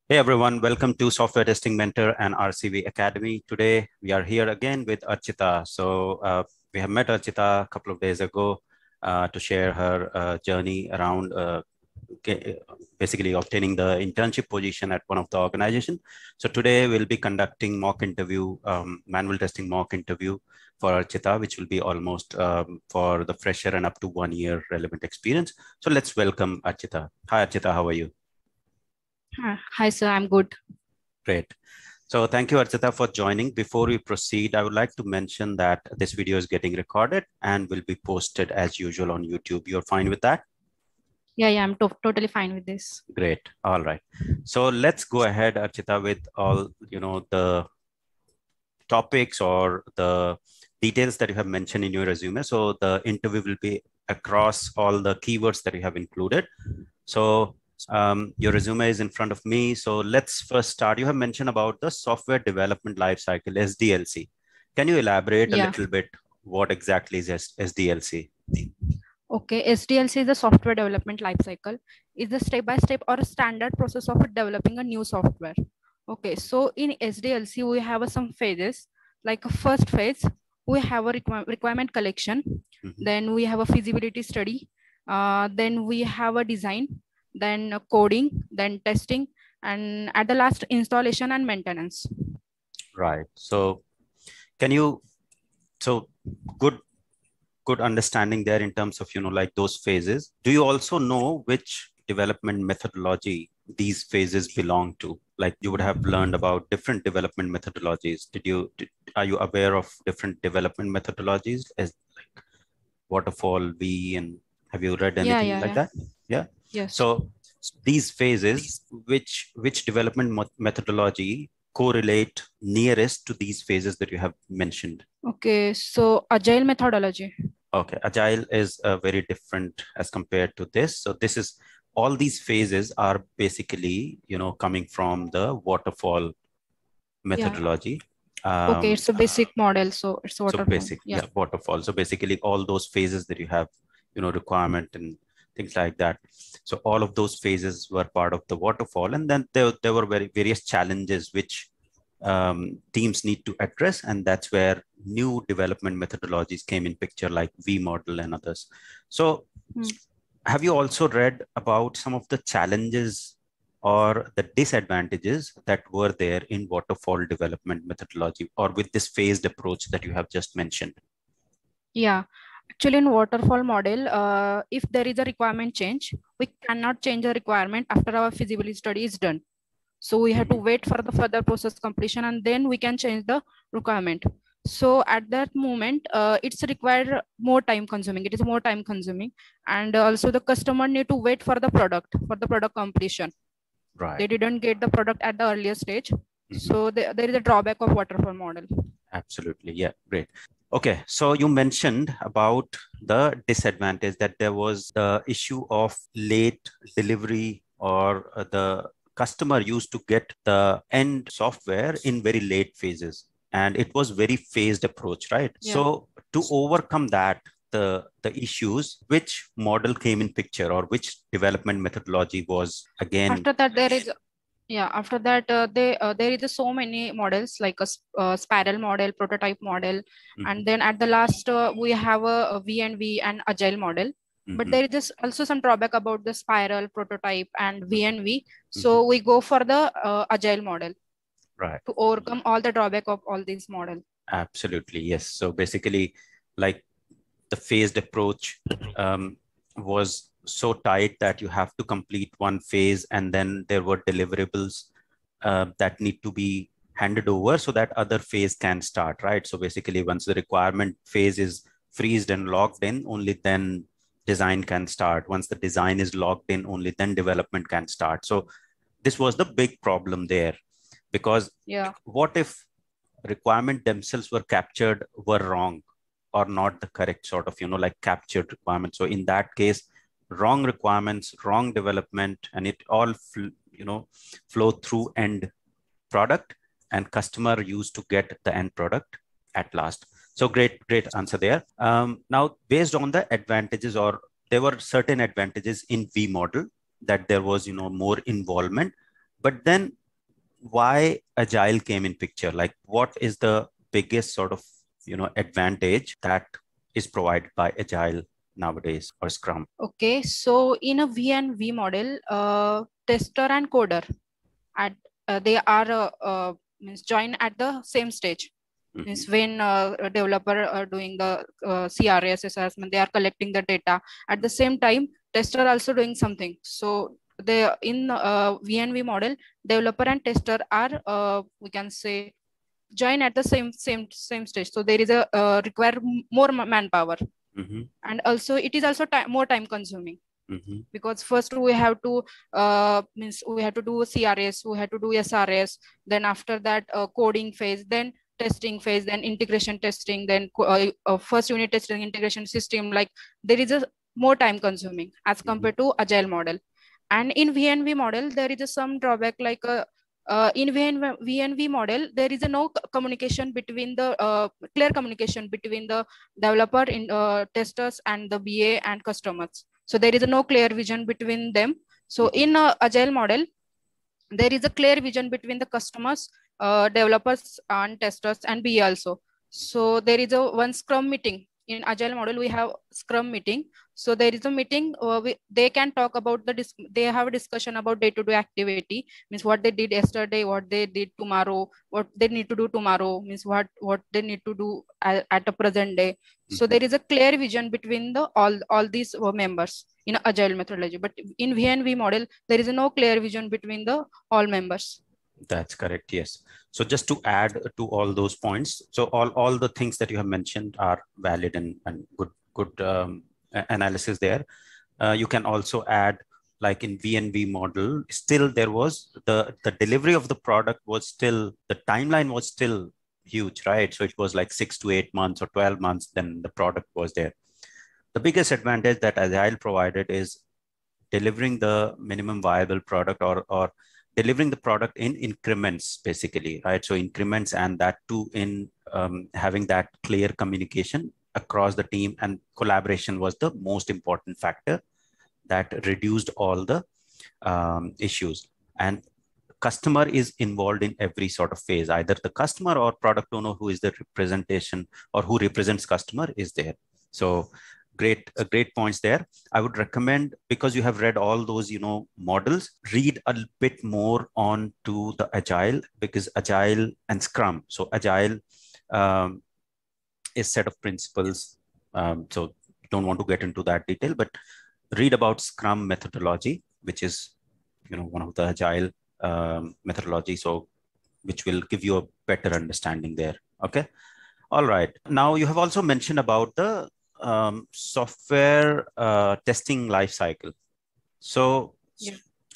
Hey everyone, welcome to Software Testing Mentor and RCV Academy. Today we are here again with Archita. We have met Archita a couple of days ago to share her journey around basically obtaining the internship position at one of the organizations. So today we'll be conducting mock interview, manual testing mock interview for Archita, which will be almost for the fresher and up to 1 year relevant experience. So let's welcome Archita. Hi Archita, how are you? Hi, sir. I'm good. Great. So thank you, Archita, for joining. Before we proceed, I would like to mention that this video is getting recorded and will be posted as usual on YouTube. You're fine with that? Yeah, I'm totally fine with this. Great. All right. So let's go ahead, Archita, with all, the topics or the details that you have mentioned in your resume. So the interview will be across all the keywords that you have included. So your resume is in front of me. So let's first start. You have mentioned about the software development lifecycle, SDLC. Can you elaborate a little bit what exactly is SDLC? Okay, SDLC is the software development lifecycle. It's a step-by-step or a standard process of developing a new software. Okay, so in SDLC, we have some phases. Like a first phase, we have a requirement collection. Then we have a feasibility study. Then we have a design, then coding, then testing, and at the last, installation and maintenance. Right. So can you, so good understanding there in terms of, like those phases. Do you also know which development methodology these phases belong to? Like you would have learned about different development methodologies. Are you aware of different development methodologies as like waterfall, V, and have you read anything like that? Yeah. Yes. So these phases, which development methodology correlate nearest to these phases that you have mentioned? Okay, so Agile methodology. Okay, Agile is very different as compared to this. So this is, all these phases are basically, coming from the waterfall methodology. Okay, it's a basic model. So it's waterfall. So basic, waterfall. So basically all those phases that you have, requirement and things like that. So all of those phases were part of the waterfall. And then there were various challenges which teams need to address. And that's where new development methodologies came in picture, like V model and others. So have you also read about some of the challenges or the disadvantages that were there in waterfall development methodology or with this phased approach that you have just mentioned? Yeah, actually in waterfall model, if there is a requirement change, we cannot change the requirement after our feasibility study is done. So we have to wait for the further process completion and then we can change the requirement. So at that moment, it's required more time consuming. It is more time consuming. And also the customer need to wait for the product completion. Right. They didn't get the product at the earlier stage. So there is a drawback of waterfall model. Absolutely. Yeah, great. Okay, so you mentioned about the disadvantage that there was the issue of late delivery or the customer used to get the end software in very late phases. And it was very phased approach, right? Yeah. So to overcome that, the issues, which model came in picture or which development methodology was again? After that, there is after that there is so many models like a spiral model, prototype model, and then at the last we have a V&V and agile model. But there is also some drawback about the spiral, prototype, and V&V. So we go for the agile model, right, to overcome all the drawback of all these models. Absolutely, yes. So basically, like the phased approach was so tight that you have to complete one phase and then there were deliverables that need to be handed over so that other phase can start, right? So basically, once the requirement phase is freezed and logged in, only then design can start. Once the design is logged in, only then development can start. So this was the big problem there, because what if requirement themselves were wrong or not the correct sort of, like captured requirements. So in that case, wrong requirements, wrong development, and it all, flow through end product, and customer used to get the end product at last. So great answer there. Now, based on the advantages, or there were certain advantages in V model, that there was, more involvement, But then why Agile came in picture? Like, what is the biggest sort of, advantage that is provided by Agile nowadays or Scrum? Okay, so in a V&V model, tester and coder they are means join at the same stage. Mm-hmm. Means when a developer are doing the CRS assessment, they are collecting the data. At the same time, tester also doing something. So they in V&V model, developer and tester are we can say join at the same stage. So there is a require more manpower. Mm-hmm. And also it is also more time consuming. Mm-hmm. Because first we have to means we have to do CRS, we have to do SRS, then after that coding phase, then testing phase, then integration testing, then first unit testing, integration system. Like there is a more time consuming as compared to Agile model. And in V&V model there is some drawback, like in V&V model there is no communication between the clear communication between the developer in testers and the BA and customers. So there is no clear vision between them. So in Agile model, there is a clear vision between the customers, developers and testers and BA also. So there is a one Scrum meeting. In Agile model, we have Scrum meeting. So there is a meeting. They can talk about they have a discussion about day-to-day activity. Means what they did yesterday, what they did tomorrow, what they need to do tomorrow. Means what they need to do at a present day. So there is a clear vision between the all these members in Agile methodology. But in V&V model, there is no clear vision between the all members. That's correct. Yes. So just to add to all those points, so all the things that you have mentioned are valid and good analysis there. You can also add, like in V&V model, still there was the delivery of the product was still, the timeline was still huge, right? So it was like 6 to 8 months or 12 months, then the product was there. The biggest advantage that Agile provided is delivering the minimum viable product or delivering the product in increments, basically, right? So increments, and that too in having that clear communication across the team, and collaboration was the most important factor that reduced all the issues. And customer is involved in every sort of phase, either the customer or product owner who is the representation or who represents customer is there. So great points there. I would recommend, because you have read all those models, read a bit more on to the Agile, because Agile and Scrum. So Agile is set of principles, so don't want to get into that detail, but read about Scrum methodology, which is one of the Agile methodology, so which will give you a better understanding there. Okay. All right. Now you have also mentioned about the software testing lifecycle. So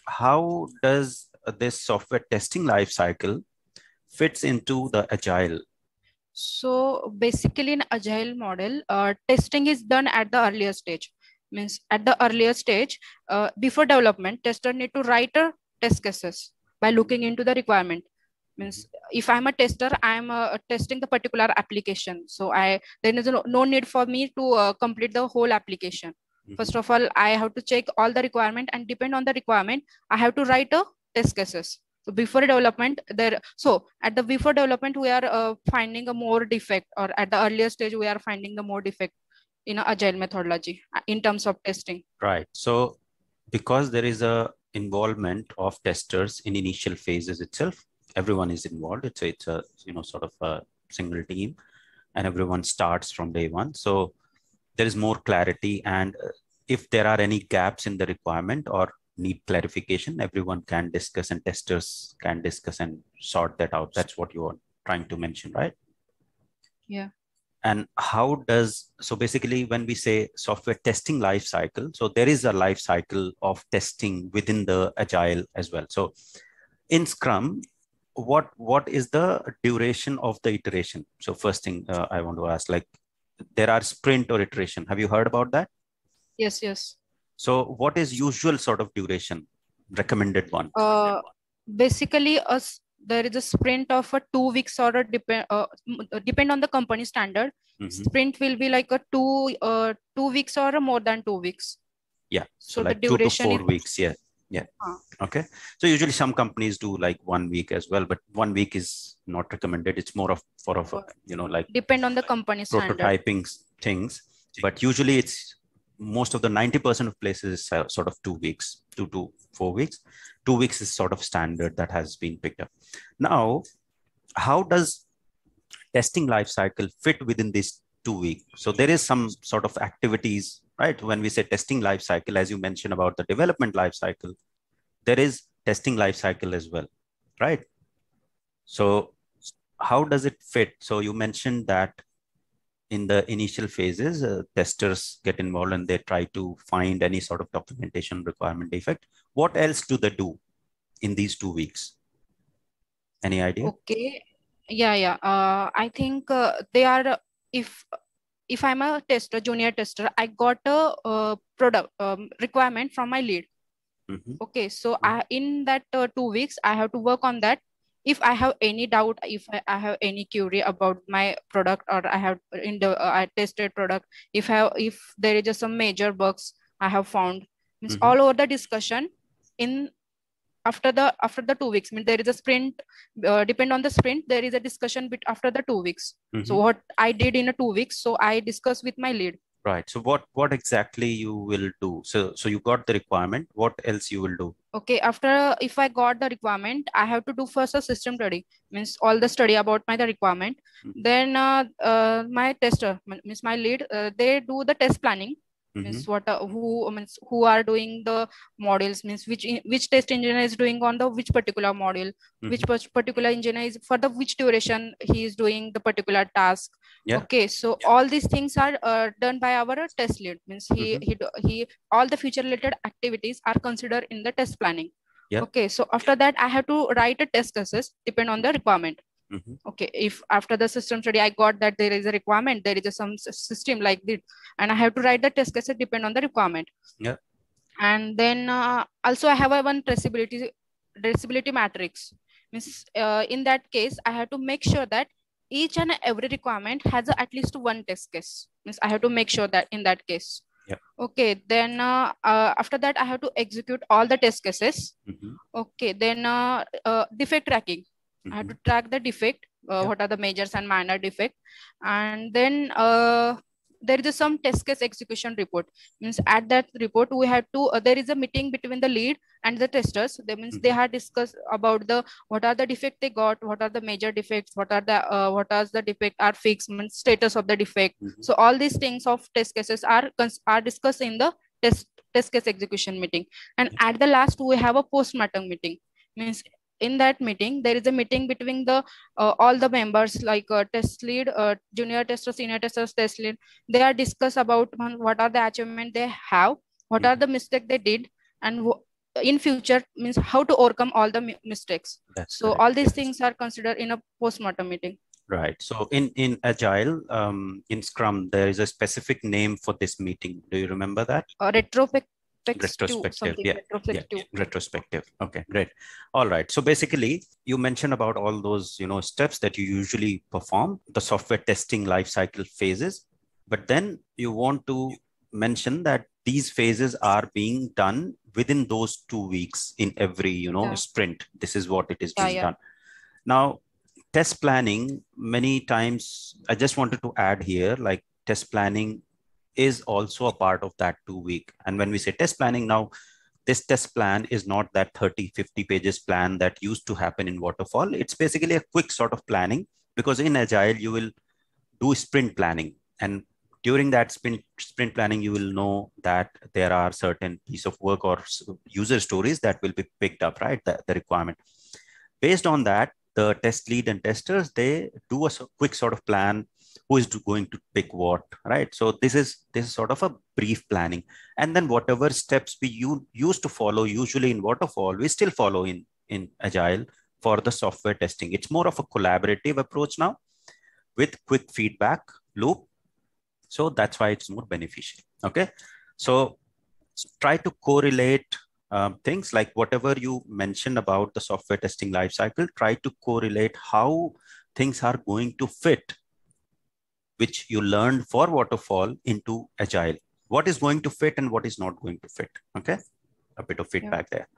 how does this software testing lifecycle fits into the Agile? So basically in Agile model, testing is done at the earlier stage. Means at the earlier stage, before development, tester need to write a test cases by looking into the requirement. Means if I'm a tester, I'm testing the particular application. So there is no need for me to complete the whole application. First of all, I have to check all the requirement, and depend on the requirement, I have to write a test cases. So before development, at the before development, we are finding a more defect, or at the earlier stage, we are finding the more defect in Agile methodology in terms of testing. Right. So because there is a involvement of testers in initial phases itself, everyone is involved. It's a sort of a single team, and everyone starts from day one. So there is more clarity, and if there are any gaps in the requirement or need clarification, everyone can discuss, and testers can discuss and sort that out. That's what you are trying to mention, right? Yeah. And how does, so basically when we say software testing life cycle, so there is a life cycle of testing within the Agile as well. So in Scrum, what is the duration of the iteration? So first thing I want to ask, like, there are sprint or iteration. Have you heard about that? Yes, yes. So what is usual sort of duration, recommended one? Basically, there is a sprint of 2 weeks, or depend on the company standard. Sprint will be like a 2 weeks or more than 2 weeks. Yeah. So like the duration 2 to 4 weeks. Yeah. Yeah. Okay. So usually some companies do like 1 week as well, but 1 week is not recommended. It's more of like depend on the company standard. Prototyping things, but usually it's most of the 90% of places sort of 2 weeks, 2 to 4 weeks. 2 weeks is sort of standard that has been picked up. Now, how does testing lifecycle fit within this 2 week? So there is some sort of activities, right? When we say testing lifecycle, as you mentioned about the development lifecycle, there is testing lifecycle as well, right? So how does it fit? So you mentioned that in the initial phases, testers get involved and they try to find any sort of documentation requirement defect. What else do they do in these 2 weeks? Any idea? Okay. Yeah. I think they are, if I'm a tester, junior tester, I got a product requirement from my lead. Okay, so in that 2 weeks, I have to work on that. If I have any doubt, if I have any query about my product, or I have in the I tested product, if there is just some major bugs I have found, means all over the discussion in after the 2 weeks, means there is a sprint, depend on the sprint, there is a discussion bit after the 2 weeks. So what I did in a 2 weeks, so I discussed with my lead. Right. So what exactly you will do? So you got the requirement. What else you will do? Okay. After, if I got the requirement, I have to do first a system study, means all the study about the requirement. Then my tester, means my lead, they do the test planning. Means who are doing the modules, means which test engineer is doing on the which particular module, which particular engineer is for the which duration he is doing the particular task. Okay, so all these things are done by our test lead, means he all the future related activities are considered in the test planning. Okay, so after that I have to write a test cases depend on the requirement. Okay, if after the system study I got that there is a requirement, there is some system like this, and I have to write the test cases depend on the requirement. And then also I have a one traceability matrix, means in that case I have to make sure that each and every requirement has at least one test case, means I have to make sure that in that case. Okay, then after that I have to execute all the test cases. Okay, then defect tracking, I have to track the defect, what are the majors and minor defect. And then there is some test case execution report, means at that report we have to there is a meeting between the lead and the testers. That means they have discussed about the what are the defect they got, what are the major defects, what are the defect are fixed, means status of the defect. So all these things of test cases are discussed in the test case execution meeting. And at the last we have a post-mortem meeting, means in that meeting there is a meeting between the all the members, like test lead, junior tester, senior testers, test lead. They are discuss about what are the achievement they have, what are the mistake they did, and in future, means how to overcome all the mistakes. So all these things are considered in a post-mortem meeting. Right. So in Agile, in Scrum, there is a specific name for this meeting. Do you remember that? Retrospective. Retrospective. Okay, great. All right. So basically, you mentioned about all those steps that you usually perform, the software testing lifecycle phases, but then you want to mention that these phases are being done within those 2 weeks in every sprint. This is what it is being done. Now, test planning, many times, I just wanted to add here, like test planning is also a part of that 2 week. And when we say test planning now, this test plan is not that 30, 50 pages plan that used to happen in waterfall. It's basically a quick sort of planning, because in Agile, you will do sprint planning. And during that sprint planning, you will know that there are certain piece of work or user stories that will be picked up, right? The requirement. Based on that, the test lead and testers, they do a quick sort of plan, who is going to pick what, right? So this is sort of a brief planning. And then whatever steps we used to follow, usually in waterfall, we still follow in Agile for the software testing. It's more of a collaborative approach now with quick feedback loop. So that's why it's more beneficial. Okay. So try to correlate things like whatever you mentioned about the software testing lifecycle, try to correlate how things are going to fit, which you learned for waterfall, into Agile. What is going to fit and what is not going to fit. Okay. A bit of feedback there.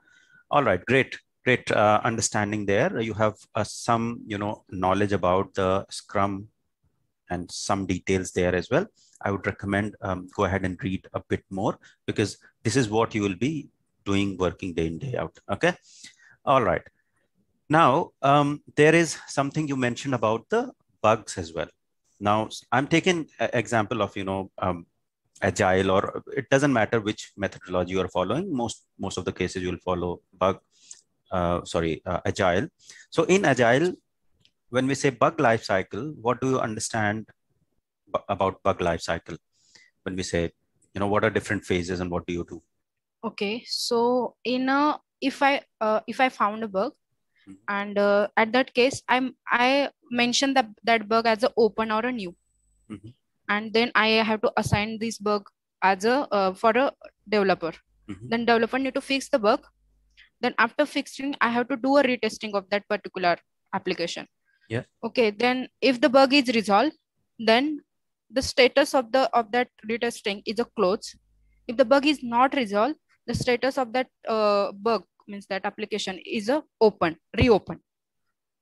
All right, great understanding there. You have some knowledge about the Scrum and some details there as well. I would recommend go ahead and read a bit more, because this is what you will be doing working day in, day out. Okay. All right. Now, there is something you mentioned about the bugs as well. Now, I'm taking an example of, Agile, or it doesn't matter which methodology you are following. Most of the cases you will follow Agile. So in Agile, when we say bug lifecycle, what do you understand about bug lifecycle? When we say, what are different phases and what do you do? Okay, so in a if I found a bug, and at that case I mention that bug as a open or a new, and then I have to assign this bug as a for a developer. Then developer need to fix the bug. Then after fixing, I have to do a retesting of that particular application. Yeah. Okay, then if the bug is resolved, then the status of that retesting is a close. If the bug is not resolved, the status of that bug, means that application, is a reopen.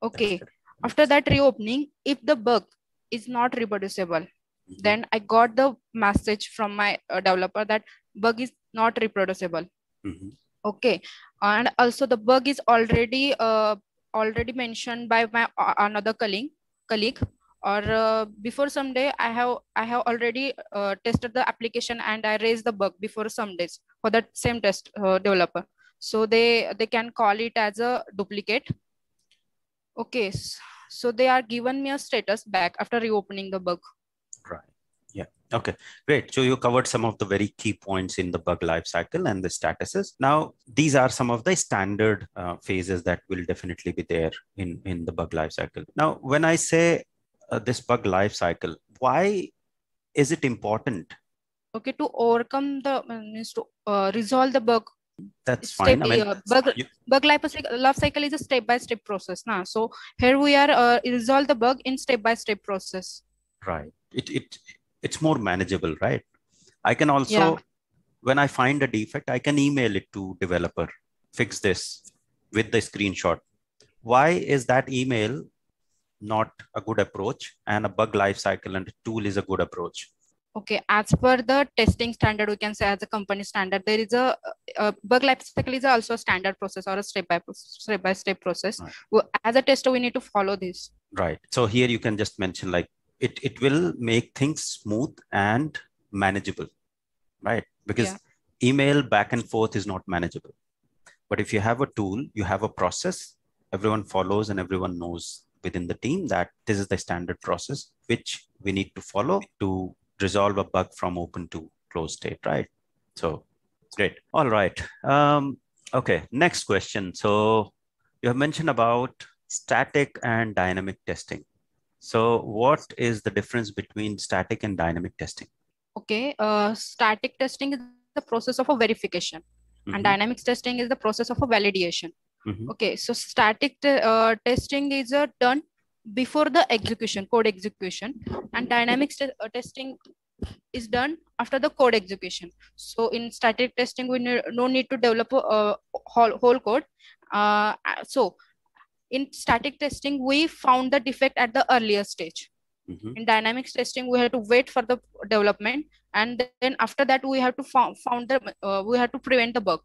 Okay, after that reopening, if the bug is not reproducible, then I got the message from my developer that bug is not reproducible. Okay, and also the bug is already mentioned by my another colleague, or before some day I have already tested the application and I raised the bug before some days for that same test developer. So they can call it as a duplicate. Okay, so they are given me a status back after reopening the bug. Right. Yeah. Okay, great. So you covered some of the very key points in the bug lifecycle and the statuses. Now, these are some of the standard phases that will definitely be there in the bug lifecycle. Now, when I say this bug lifecycle, why is it important? Okay, to overcome the means to resolve the bug. That's fine. I mean, bug lifecycle is a step-by-step process. Nah? So here we are resolve the bug in step-by-step process. Right. It's more manageable, right? I can also, when I find a defect, I can email it to developer, fix this with the screenshot. Why is that email not a good approach, and a bug lifecycle and a tool is a good approach? Okay, as per the testing standard, we can say as a company standard, there is a bug lifecycle is also a standard process or a step-by-step process. Right. As a tester, we need to follow this. Right. So here you can just mention like it will make things smooth and manageable, right? Because email back and forth is not manageable. But if you have a tool, you have a process, everyone follows and everyone knows within the team that this is the standard process which we need to follow to resolve a bug from open to closed state, right? So great. All right. Okay, next question. So you have mentioned about static and dynamic testing. So what is the difference between static and dynamic testing? Okay, static testing is the process of a verification, and dynamic testing is the process of a validation. Okay, so static testing is done before the execution, code execution, and dynamic testing is done after the code execution. So in static testing, we no need to develop a whole code. So in static testing, we found the defect at the earlier stage. In dynamics testing, we have to wait for the development, and then after that, we have to we have to prevent the bug.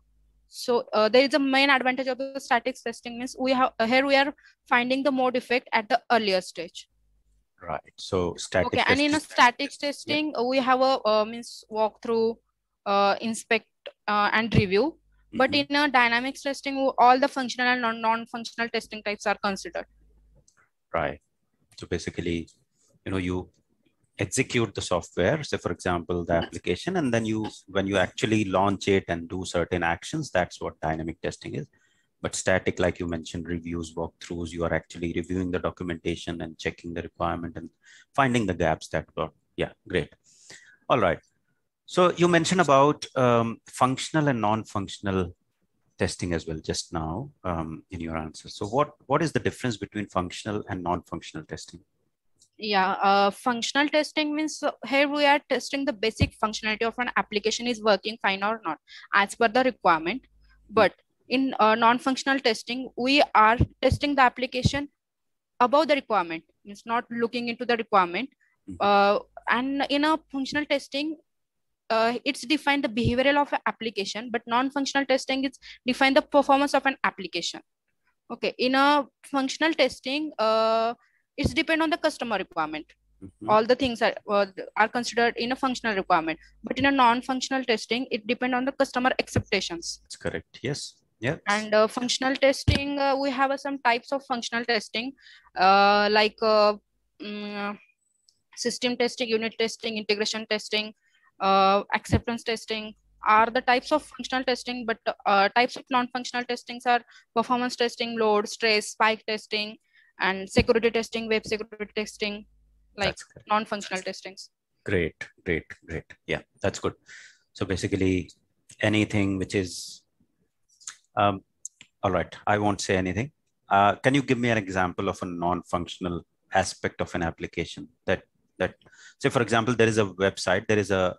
So there is a main advantage of the static testing means we have here we are finding the more defect at the earlier stage. Right. So static. Okay, and in a static testing, we have a means walkthrough, inspect and review. But in a dynamics testing, all the functional and non-functional testing types are considered. Right. So basically, you execute the software, say for example, the application, and then when you actually launch it and do certain actions, that's what dynamic testing is. But static, like you mentioned, reviews, walkthroughs, you are actually reviewing the documentation and checking the requirement and finding the gaps that were, great. All right. So you mentioned about functional and non-functional testing as well just now in your answer. So what is the difference between functional and non-functional testing? Yeah, functional testing means here we are testing the basic functionality of an application is working fine or not as per the requirement. But In non-functional testing, we are testing the application above the requirement, means not looking into the requirement. And in a functional testing, it's defined the behavioral of an application, but non-functional testing is define the performance of an application. Okay, in a functional testing, it's depend on the customer requirement. All the things are considered in a functional requirement, but in a non-functional testing, it depend on the customer expectations. That's correct. Yes. Yeah. And functional testing, we have some types of functional testing, like system testing, unit testing, integration testing, acceptance testing are the types of functional testing. But types of non-functional testings are performance testing, load, stress, spike testing, and security testing, web security testing, like non-functional testings. Great. Yeah, that's good. So basically anything which is, all right, I won't say anything. Can you give me an example of a non-functional aspect of an application that say, for example, there is a website, there is a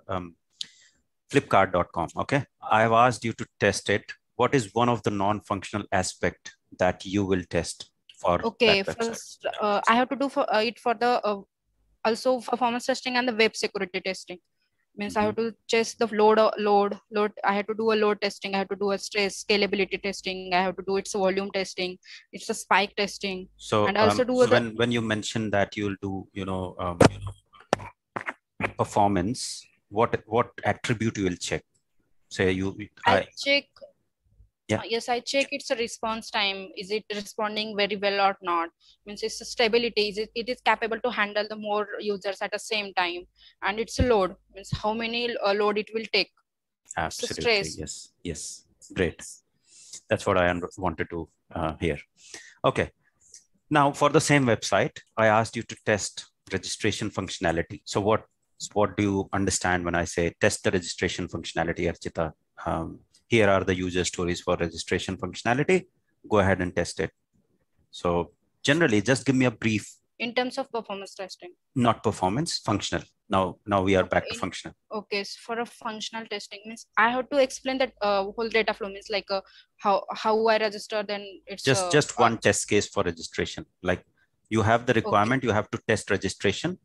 flipkart.com. Okay. I've asked you to test it. What is one of the non-functional aspect that you will test for? Okay. First, I have to do it for the also performance testing and the web security testing. Means I have to test the load. I have to do a load testing. I have to do a stress scalability testing. I have to do its volume testing. It's a spike testing. So, and also do so when you mention that you'll do, performance, what attribute you will check? Say I check. Yeah. Yes, I check its a response time. Is it responding very well or not? Means it's a stability. It is capable to handle the more users at the same time. And it's a load. Means how many load it will take. Absolutely. Yes. Great. That's what I wanted to hear. Okay. Now for the same website, I asked you to test registration functionality. So what do you understand when I say test the registration functionality, Archita? Here are the user stories for registration functionality. Go ahead and test it. So generally, just give me a brief. In terms of performance testing. Not performance, functional. Now we are back to functional. Okay, so for a functional testing means I have to explain that whole data flow, means like how I register, then it's just one test case for registration. Like you have the requirement, you have to test registration.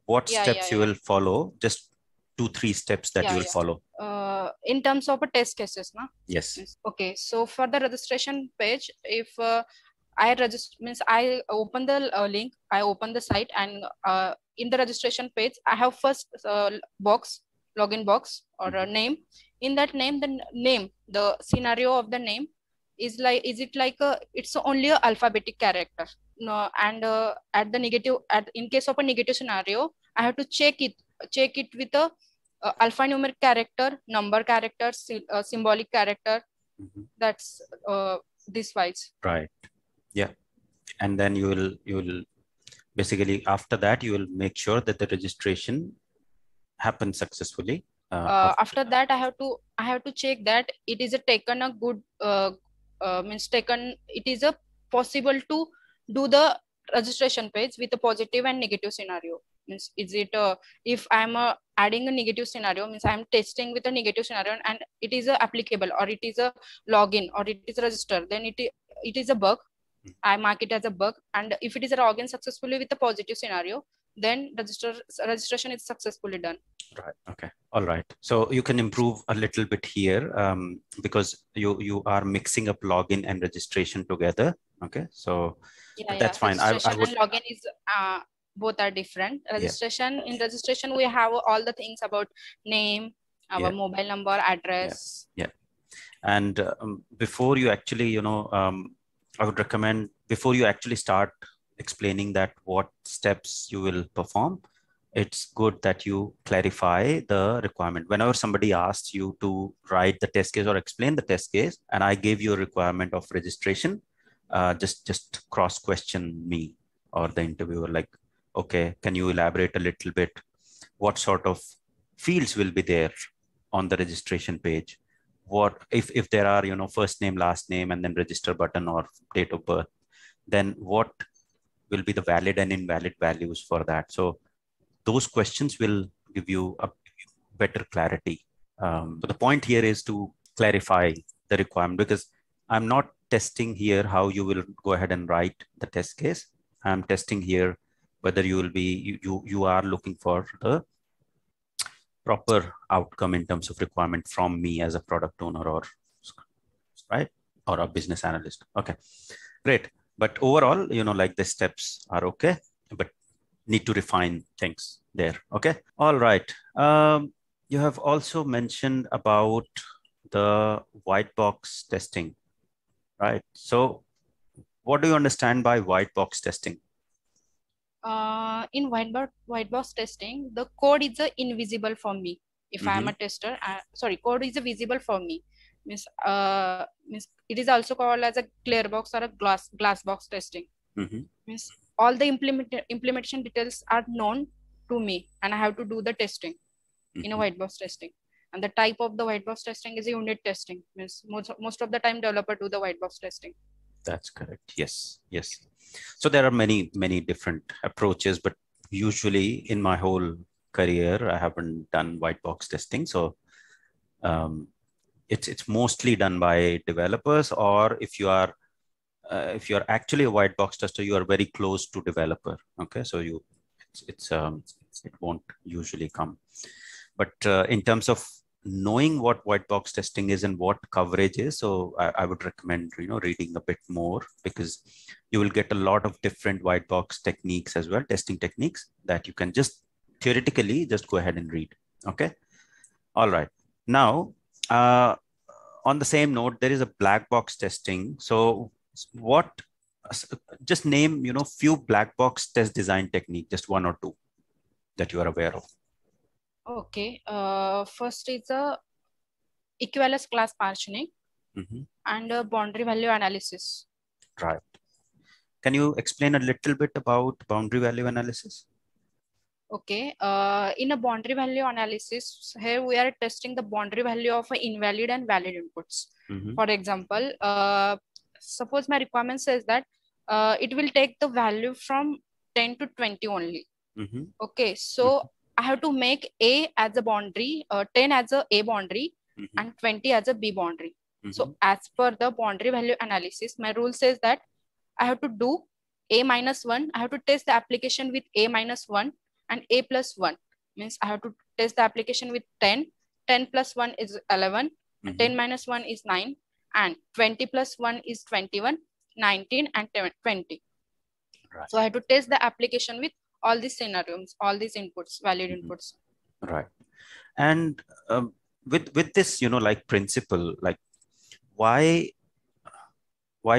What steps you will follow? Just 2-3 steps that you will follow. In terms of a test cases, na? Yes. Okay, so for the registration page, if I register, means I open the link, I open the site, and in the registration page, I have first box, login box or a name. In that name, the scenario of the name is like, is it like it's only a alphabetic character? No, and at the negative, in case of a negative scenario, I have to check it with a alphanumeric character, number character, symbolic character. That's this wise. Right. Yeah. And then you will basically, after that, you will make sure that the registration happens successfully. After that, I have to check that it is taken a good it is a possible to do the registration page with a positive and negative scenario. Means is it if I'm adding a negative scenario, means I'm testing with a negative scenario and it is applicable, or it is a login, or it is registered, then it is a bug. I mark it as a bug. And if it is a login successfully with a positive scenario, then registration is successfully done. Right. Okay. All right. So you can improve a little bit here because you are mixing up login and registration together. Okay. So that's fine. Registration and login is both are different. Registration, in registration, we have all the things about name, our mobile number, address. Yeah. And before you actually, I would recommend, before you actually start explaining that what steps you will perform, it's good that you clarify the requirement. Whenever somebody asks you to write the test case or explain the test case, and I gave you a requirement of registration, just cross question me or the interviewer, like, okay, can you elaborate a little bit? What sort of fields will be there on the registration page? What if there are, first name, last name, and then register button or date of birth, then what will be the valid and invalid values for that? So those questions will give you a better clarity. So the point here is to clarify the requirement, because I'm not testing here how you will go ahead and write the test case. I'm testing here whether you will be, you are looking for the proper outcome in terms of requirement from me as a product owner or, right, or a business analyst. Okay, great. But overall, like the steps are okay, but need to refine things there. Okay. All right. You have also mentioned about the white box testing, right? So what do you understand by white box testing? In white box testing, the code is invisible for me. If I am a tester, code is visible for me. Means it is also called as a clear box or a glass box testing. Means all the implementation details are known to me, and I have to do the testing in a white box testing. And the type of the white box testing is a unit testing. Means most of the time developer do the white box testing. That's correct. Yes. Yes. So there are many different approaches, but usually in my whole career, I haven't done white box testing. So it's mostly done by developers, or if you're actually a white box tester, you are very close to developer. Okay, so it won't usually come. But in terms of knowing what white box testing is and what coverage is, so I would recommend reading a bit more, because you will get a lot of different white box techniques as well, testing techniques that you can just theoretically just go ahead and read. Okay, all right. Now on the same note, there is a black box testing. So what, just name few black box test design technique, just one or two that you are aware of. Okay, first is a equivalence class partitioning and a boundary value analysis. Right. Can you explain a little bit about boundary value analysis? Okay, in a boundary value analysis, here we are testing the boundary value of invalid and valid inputs. For example, suppose my requirement says that it will take the value from 10 to 20 only. Okay, so I have to make A as a boundary, 10 as a boundary, and 20 as a B boundary. So as per the boundary value analysis, my rule says that I have to do A -1. I have to test the application with A -1 and A +1. Means I have to test the application with 10. 10 plus 1 is 11. 10 minus 1 is 9. And 20 plus 1 is 21, 19, and 20. Right. So I have to test the application with all these scenarios, all these inputs, valid inputs. Right. And with this, like principle, like why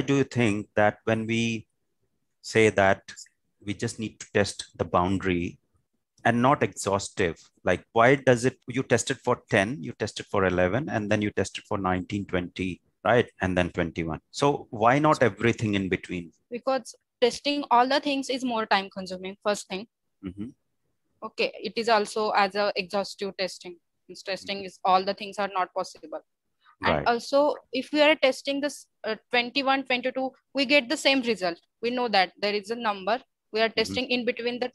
do you think that when we say that we just need to test the boundary and not exhaustive, like why does it, you test it for 10, you test it for 11, and then you test it for 19, 20, right? And then 21. So why not everything in between? Because testing all the things is more time consuming, first thing. Okay, it is also as a exhaustive testing. This testing is all the things are not possible. And also if we are testing this 21, 22, we get the same result. We know that there is a number. We are testing in between the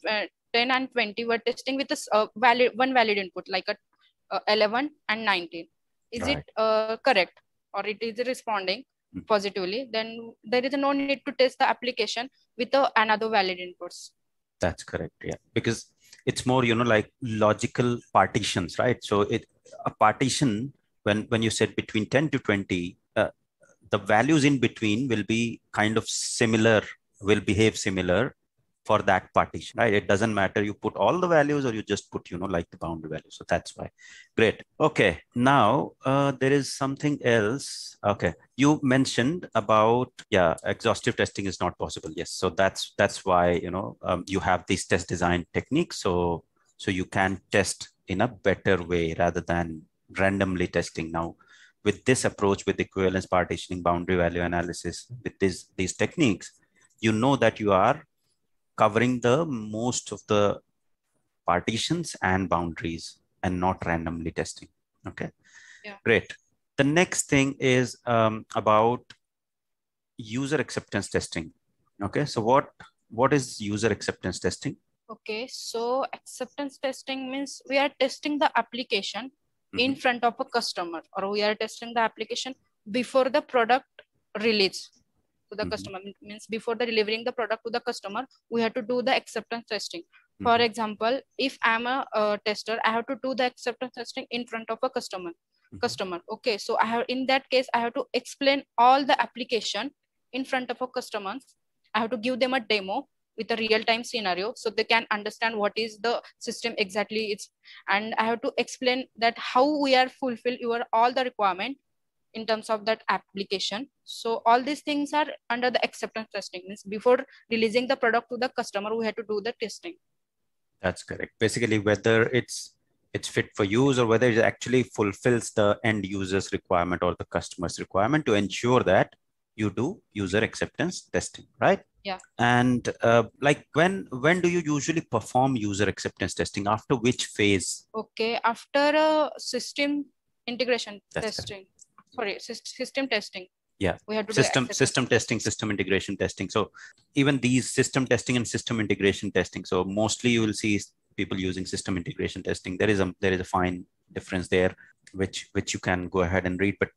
10 and 20. We're testing with a one valid input, like a 11 and 19. Is it correct, or it is responding positively? Then there is no need to test the application with another valid inputs. That's correct. Yeah, because it's more, like logical partitions, right? So a partition, when you said between 10 to 20, the values in between will be kind of similar, will behave similar for that partition, right? It doesn't matter you put all the values or you just put, like the boundary value. So that's why. Great. Okay. Now there is something else. Okay. You mentioned about, exhaustive testing is not possible. Yes. So that's why, you have these test design techniques. So you can test in a better way rather than randomly testing. Now, with this approach, with equivalence partitioning, boundary value analysis, with these techniques, you know that you are covering the most of the partitions and boundaries and not randomly testing. Okay, great. The next thing is about user acceptance testing. Okay, so what is user acceptance testing? Okay, so acceptance testing means we are testing the application in front of a customer, or we are testing the application before the product release to the customer. Means before the delivering the product to the customer, we have to do the acceptance testing. For example, if I'm a tester, I have to do the acceptance testing in front of a customer. Okay, so I have, in that case, I have to explain all the application in front of a customers. I have to give them a demo with a real-time scenario so they can understand what is the system exactly. And I have to explain that how we are fulfill all the requirement in terms of that application. So all these things are under the acceptance testing. Means before releasing the product to the customer, we have to do the testing. That's correct. Basically, whether it's fit for use or whether it actually fulfills the end user's requirement or the customer's requirement, to ensure that you do user acceptance testing, right? Yeah. And like when do you usually perform user acceptance testing? After which phase? Okay, after system integration That's testing. Sorry, system testing. Yeah, we have to system do testing, system integration testing. So even these system testing and system integration testing. So mostly you will see people using system integration testing. There is a fine difference there, which you can go ahead and read. But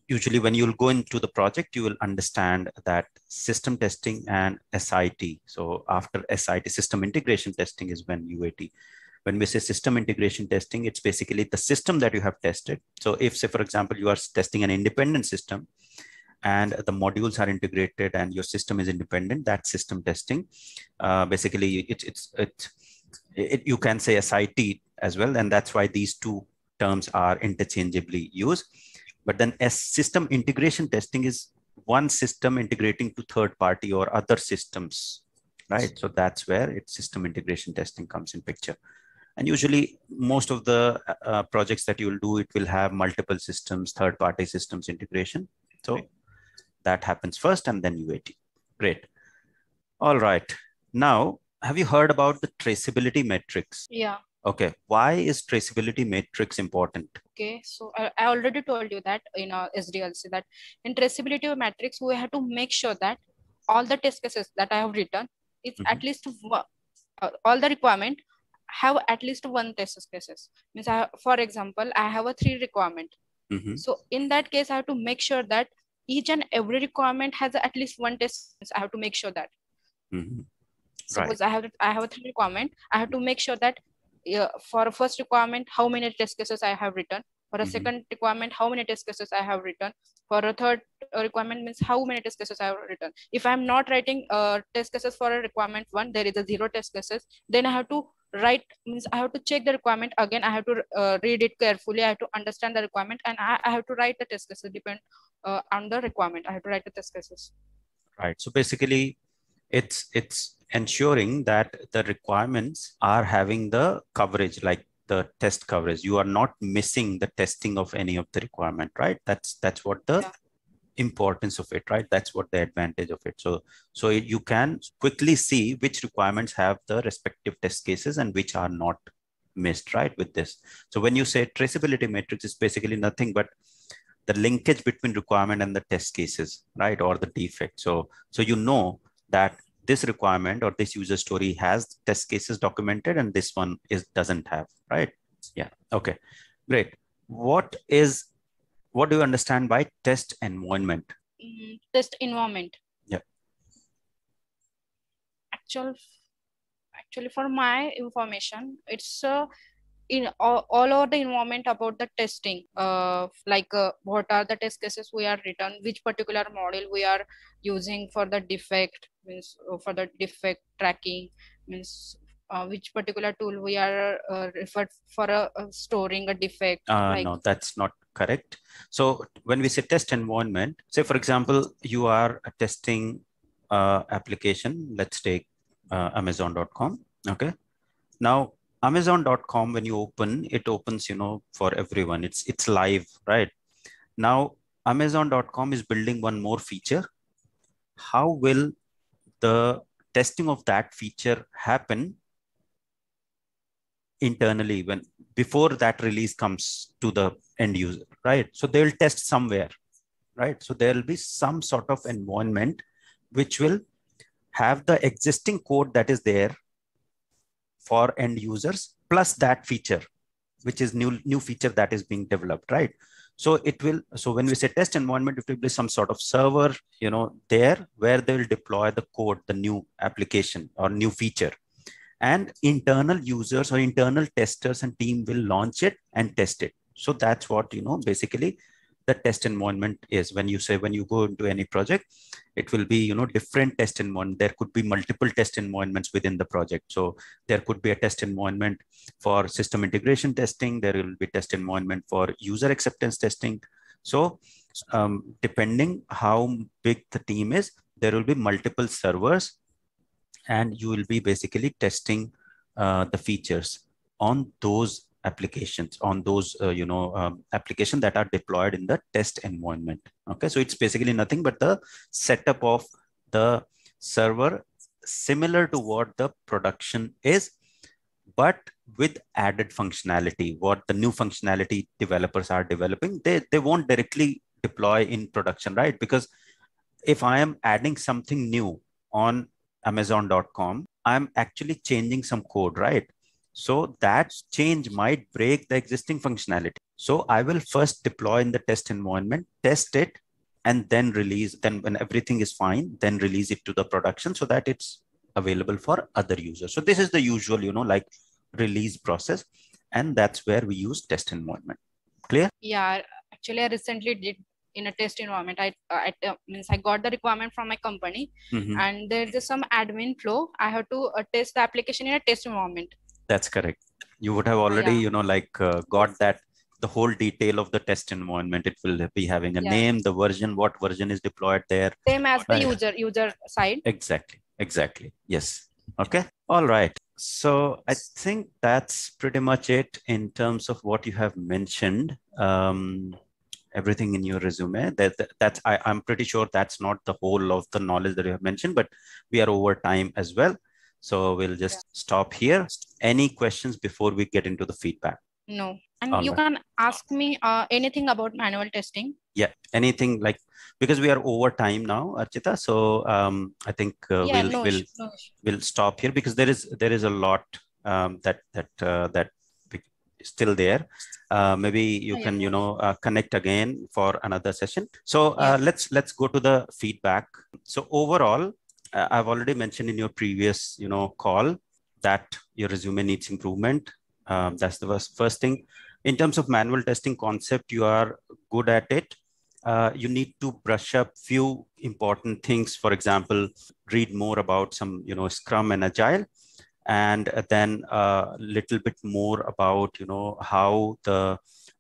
usually when you'll go into the project, you will understand that system testing and SIT. So after SIT, system integration testing, is when UAT. When we say system integration testing, it's basically the system that you have tested. So if, say, for example, you are testing an independent system and the modules are integrated and your system is independent, that system testing, basically you can say SIT as well. And that's why these two terms are interchangeably used. But then as system integration testing is one system integrating to third party or other systems, right? So that's where system integration testing comes in picture. And usually most of the projects that you will do, it will have multiple systems, third-party systems integration. So that happens first and then UAT. Great. All right. Now, have you heard about the traceability metrics? Yeah. Okay. Why is traceability metrics important? Okay. So I already told you that in our Sdlc that in traceability metrics, we have to make sure that all the test cases that I have written, it's at least all the requirement have at least one test cases. Means for example, I have a 3 requirement. So in that case, I have to make sure that each and every requirement has at least one test. I have to make sure that. Suppose I have a 3 requirement. I have to make sure that for a first requirement, how many test cases I have written. For a second requirement, how many test cases I have written. For a third requirement means how many test cases I have written. If I'm not writing test cases for a requirement 1, there is a 0 test cases. Then I have to write, means I have to check the requirement again. I have to read it carefully. I have to understand the requirement, and I have to write the test cases depend on the requirement. I have to write the test cases. Right. So basically, it's ensuring that the requirements are having the coverage, like the test coverage. You are not missing the testing of any of the requirement, right? That's what the importance of it, right? That's what the advantage of it. So you can quickly see which requirements have the respective test cases and which are not missed, right? With this. So when you say traceability matrix, is basically nothing but the linkage between requirement and the test cases, right? Or the defect. So you know that this requirement or this user story has test cases documented and this one doesn't have, right? Yeah. Okay, great. What do you understand by test environment? Test environment. Yeah. Actually, for my information, it's in all over the environment about the testing. Like what are the test cases we are written, which particular model we are using for the defect, means for the defect tracking, means which particular tool we are referred for storing a defect. No, that's not correct. So when we say test environment, say for example, you are testing application, let's take Amazon.com. Okay. Now Amazon.com, when you open, it opens, for everyone. It's live, right? Now Amazon.com is building one more feature. How will the testing of that feature happen internally before that release comes to the end user, right? So they'll test somewhere, right? So there'll be some sort of environment which will have the existing code that is there for end users plus that feature, which is new feature that is being developed, right? So it will, so when we say test environment, it will be some sort of server, there where they will deploy the code, the new application or new feature. And internal users or internal testers and team will launch it and test it. So that's what, basically the test environment is. When you go into any project, it will be, different test environment. There could be multiple test environments within the project. So there could be a test environment for system integration testing. There will be test environment for user acceptance testing. So depending how big the team is, there will be multiple servers, and you will be basically testing the features on those applications, on those applications that are deployed in the test environment. Okay, so it's basically nothing but the setup of the server, similar to what the production is, but with added functionality. What the new functionality developers are developing, they won't directly deploy in production, right? Because if I am adding something new on Amazon.com, I'm actually changing some code, right? So that change might break the existing functionality. So I will first deploy in the test environment, test it, and then release. Then when everything is fine, then release it to the production so that it's available for other users. So this is the usual, like release process. And that's where we use test environment. Clear? Yeah, actually I recently did in a test environment. I got the requirement from my company, and there's just some admin flow. I have to test the application in a test environment. That's correct. You would have already, got that, the whole detail of the test environment. It will be having a name, the version, what version is deployed there. Same as the user side. Exactly. Yes. Okay. All right. So I think that's pretty much it in terms of what you have mentioned. Everything in your resume. I'm pretty sure that's not the whole of the knowledge that you have mentioned, but we are over time as well. So we'll just stop here. Any questions before we get into the feedback? No. And you can ask me anything about manual testing. Yeah, anything, like, because we are over time now, Archita. So I think we'll stop here, because there is a lot that still there. Maybe you can connect again for another session. So let's go to the feedback. So overall, I've already mentioned in your previous call that your resume needs improvement. That's the first thing. In terms of manual testing concept, you are good at it. You need to brush up few important things. For example, read more about some Scrum and Agile, and then a little bit more about how the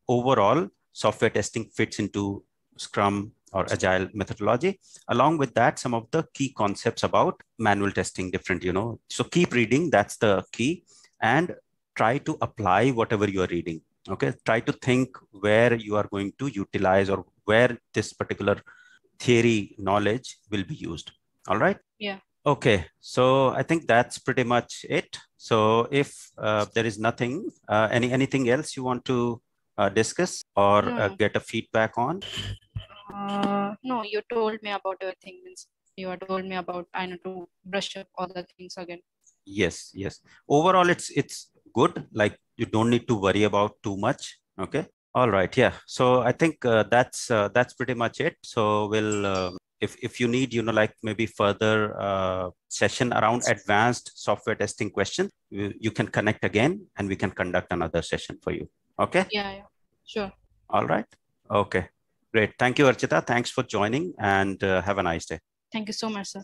overall software testing fits into Scrum or Agile methodology. Along with that, some of the key concepts about manual testing, different, so keep reading. That's the key. And try to apply whatever you are reading. Okay. Try to think where you are going to utilize, or where this particular theory knowledge will be used. All right. Yeah. Okay. So I think that's pretty much it. So if there is nothing, anything else you want to discuss or get a feedback on? No, you told me about everything. You told me about, I need to brush up all the things again. Yes. Overall, it's good. Like, you don't need to worry about too much. Okay. All right. Yeah. So I think that's pretty much it. So we'll if you need maybe further session around advanced software testing questions, you can connect again, and we can conduct another session for you. Okay. Yeah. Sure. All right. Okay. Great. Thank you, Archita. Thanks for joining, and have a nice day. Thank you so much, sir.